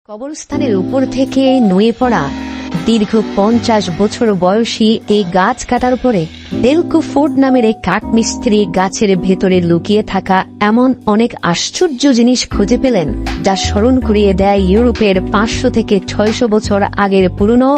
কবরস্থানের উপর থেকে নুয়ে পড়া দীর্ঘ 50 বছর বয়সী এই গাছ কাটার পরে ডেলকো ফোর্ড নামের এক কাঠমিস্ত্রি গাছের ভেতরে লুকিয়ে থাকা এমন অনেক আশ্চর্য জিনিস খুঁজে পেলেন, যা স্মরণ করিয়ে দেয় ইউরোপের 500 থেকে 600 বছর আগের পুরনো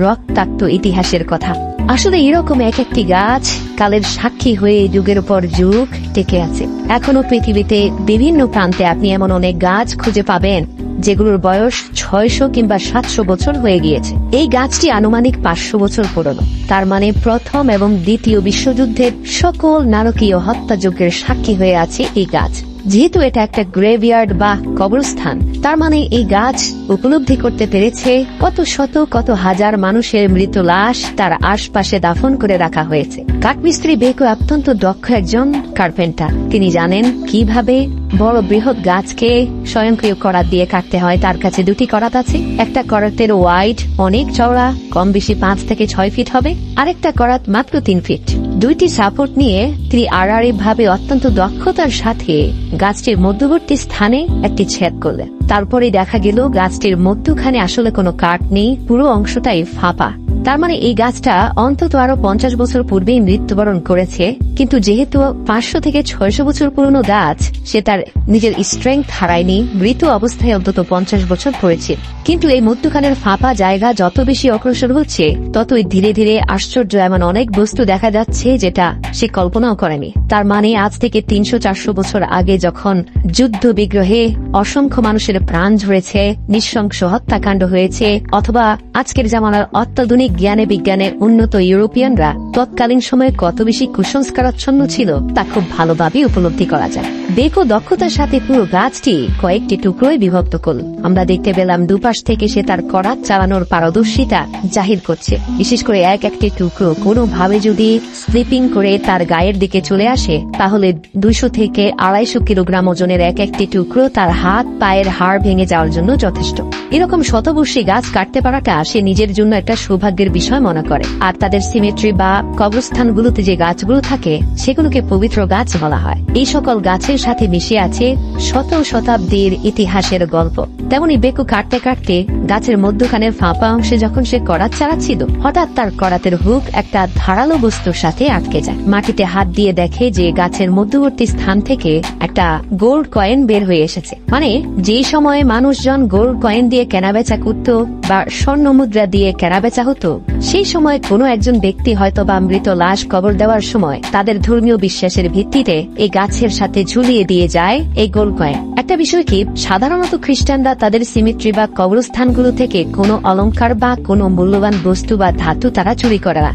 রক্তাক্ত ইতিহাসের কথা। আসলে এরকম এক একটি গাছ কালের সাক্ষী হয়ে যুগের পর যুগ টিকে আছে। এখনো পৃথিবীতে বিভিন্ন প্রান্তে আপনি এমন অনেক গাছ খুঁজে পাবেন যেগুলোর বয়স 600 কিংবা 700 বছর হয়ে গিয়েছে। এই গাছটি আনুমানিক 500 বছর পুরনো। তার মানে প্রথম এবং দ্বিতীয় বিশ্বযুদ্ধের সকল নারকীয় হত্যাযজ্ঞের সাক্ষী হয়ে আছে এই গাছ। যেহেতু এটা একটা গ্রেভইয়ার্ড বা কবরস্থান, তার মানে এই গাছ উপলব্ধি করতে পেরেছে কত শত কত হাজার মানুষের মৃত লাশ তার আশপাশে দাফন করে রাখা হয়েছে। কাঠমিস্ত্রি বেকো অত্যন্ত দক্ষ একজন কার্পেন্টার। তিনি জানেন কিভাবে বড় বৃহৎ গাছকে স্বয়ংক্রিয় করাত দিয়ে কাটতে হয়। তার কাছে দুটি করাত আছে। একটা করাতের ওয়াইড অনেক চওড়া, কম বেশি 5 থেকে 6 ফিট হবে, আরেকটা করাত মাত্র 3 ফিট। দুইটি সাপোর্ট নিয়ে তিনি আড়াআড়ি ভাবে অত্যন্ত দক্ষতার সাথে গাছটির মধ্যবর্তী স্থানে একটি ছেদ করলেন। তারপরে দেখা গেল গাছটির মধ্যখানে আসলে কোনো কাঠ নেই, পুরো অংশটাই ফাঁপা। তার মানে এই গাছটা অন্তত আরো 50 বছর পূর্বেই মৃত্যুবরণ করেছে। কিন্তু যেহেতু 500 থেকে 600 বছর পুরনো গাছ, সে তার নিজের স্ট্রেংথ হারায়নি, মৃত অবস্থায় অন্তত 50 বছর পড়েছে। কিন্তু এই মধ্যখানের ফাঁপা জায়গা যত বেশি অগ্রসর হচ্ছে, ততই ধীরে ধীরে আশ্চর্য এমন অনেক বস্তু দেখা যাচ্ছে যেটা সে কল্পনাও করেনি। তার মানে আজ থেকে 300-400 বছর আগে যখন যুদ্ধ বিগ্রহে অসংখ্য মানুষের প্রাণ ঝরেছে, নৃশংস হত্যাকাণ্ড হয়েছে, অথবা আজকের জামানার অত্যাধুনিক জ্ঞানে বিজ্ঞানে উন্নত ইউরোপিয়ানরা তৎকালীন সময়ে কত বেশি কুসংস্কারাচ্ছন্ন ছিল তা খুব ভালোভাবে উপলব্ধি করা যায়। বেকো দক্ষতার সাথে পুরো গাছটি কয়েকটি টুকরোয় বিভক্ত করল। আমরা দেখতে পেলাম দুপাশ থেকে সে তার করাত চালানোর পারদর্শিতা জাহির করছে। বিশেষ করে এক একটি টুকরো কোনোভাবে যদি স্লিপিং করে তার গায়ের দিকে চলে আসে, তাহলে 200 থেকে 250 কিলোগ্রাম ওজনের এক একটি টুকরো তার হাত পায়ের হাড় ভেঙে যাওয়ার জন্য যথেষ্ট। এরকম শতবর্ষী গাছ কাটতে পারাটা সে নিজের জন্য একটা সৌভাগ্যের বিষয় মনে করে। আর তাদের সিমেট্রি বা কবরস্থানগুলোতে যে গাছগুলো থাকে, সেগুলোকে পবিত্র গাছ বলা হয়। এই সকল গাছের সাথে মিশে আছে শত শতাব্দীর ইতিহাসের গল্প। তেমনি বেকু কাটতে কাটতে গাছের মধ্যখানের ফাঁপা অংশে যখন সে করাত চালাচ্ছিল, হঠাৎ তার করাতের হুক একটা ধারালো বস্তুর সাথে আটকে যায়। মাটিতে হাত দিয়ে দেখে যে গাছের মধ্যবর্তী স্থান থেকে একটা গোল্ড কয়েন বের হয়ে এসেছে। মানে যে সময়ে মানুষজন গোল্ড কয়েন দিয়ে কেনাবেচা করত বা স্বর্ণ মুদ্রা দিয়ে কেনাবেচা হতো, সেই সময় কোনো একজন ব্যক্তি হয়তো বা মৃত লাশ কবর দেওয়ার সময় তাদের ধর্মীয় বিশ্বাসের ভিত্তিতে এই গাছের সাথে ঝুলিয়ে দিয়ে যায় এই গোল্ড কয়েন। একটা বিষয় কি, সাধারণত খ্রিস্টানরা তাদের সিমেট্রি বা কবরস্থানগুলো থেকে কোনো অলংকার বা কোনো মূল্যবান বস্তু বা ধাতু তারা চুরি করে না।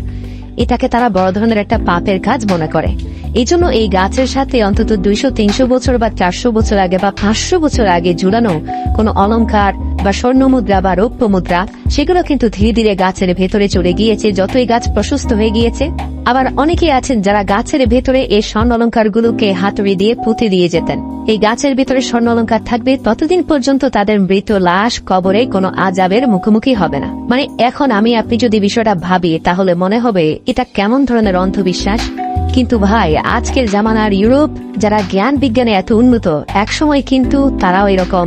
এটাকে তারা বড় ধরনের একটা পাপের কাজ মনে করে। এই জন্য এই গাছের সাথে অন্তত 200-300 বছর বা 400 বছর আগে বা 500 বছর আগে ঝুলানো কোনো অলংকার বা স্বর্ণ মুদ্রা বা রৌপ্য মুদ্রা, সেগুলো কিন্তু ধীরে ধীরে গাছের ভেতরে চলে গিয়েছে যতই গাছ প্রশস্ত হয়ে গিয়েছে। আবার অনেকেই আছেন যারা গাছের ভেতরে এই স্বর্ণ অলংকারগুলোকে হাতুড়ি দিয়ে পুঁতে দিয়ে যেতেন। এই গাছের ভেতরে স্বর্ণ অলংকার থাকবে ততদিন পর্যন্ত তাদের মৃত লাশ কবরে কোনো আযাবের মুখোমুখি হবে না। মানে এখন আপনি যদি বিষয়টা ভাবি, তাহলে মনে হবে এটা কেমন ধরনের অন্ধবিশ্বাস। কিন্তু ভাই, আজকের জামানার ইউরোপ যারা জ্ঞান বিজ্ঞানে এত উন্নত, একসময় কিন্তু তারাও এরকম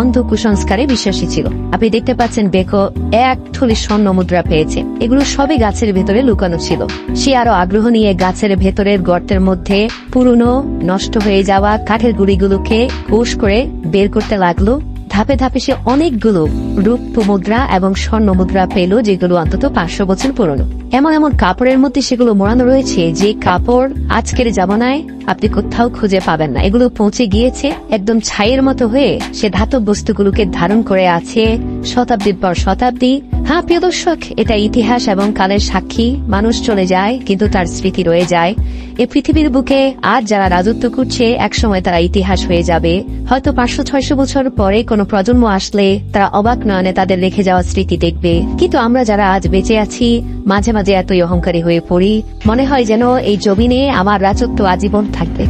অন্ধ কুসংস্কারে বিশ্বাসী ছিল। আপনি দেখতে পাচ্ছেন বেকো 1 থলি স্বর্ণ মুদ্রা পেয়েছে। এগুলো সবই গাছের ভেতরে লুকানো ছিল। সে আরো আগ্রহ নিয়ে গাছের ভেতরের গর্তের মধ্যে পুরনো নষ্ট হয়ে যাওয়া কাঠের গুঁড়িগুলোকে কোষ করে বের করতে লাগলো। ধাপে ধাপে সে অনেকগুলো রৌপ্য মুদ্রা এবং স্বর্ণ মুদ্রা পেল, যেগুলো অন্তত 500 বছর পুরনো। এমন এমন কাপড়ের মধ্যে সেগুলো মোড়ানো রয়েছে যে কাপড় আজকের জামানায় আপনি কোথাও খুঁজে পাবেন না। এগুলো পৌঁছে গিয়েছে একদম ছাইয়ের মতো হয়ে, সে ধাতব বস্তুগুলোকে ধারণ করে আছে শতাব্দীর পর শতাব্দী। হ্যাঁ প্রিয় দর্শক, এটা ইতিহাস এবং কালের সাক্ষী। মানুষ চলে যায় কিন্তু তার স্মৃতি রয়ে যায়। এই পৃথিবীর বুকে আজ যারা রাজত্ব করছে, একসময় তারা ইতিহাস হয়ে যাবে। হয়তো 500-600 বছর পরে কোনো প্রজন্ম আসলে তারা অবাক নয়নে তাদের রেখে যাওয়া স্মৃতি দেখবে। কিন্তু আমরা যারা আজ বেঁচে আছি, মাঝে মাঝে এতই অহংকারী হয়ে পড়ি, মনে হয় যেন এই জমিনে আমার রাজত্ব আজীবন থাকবে।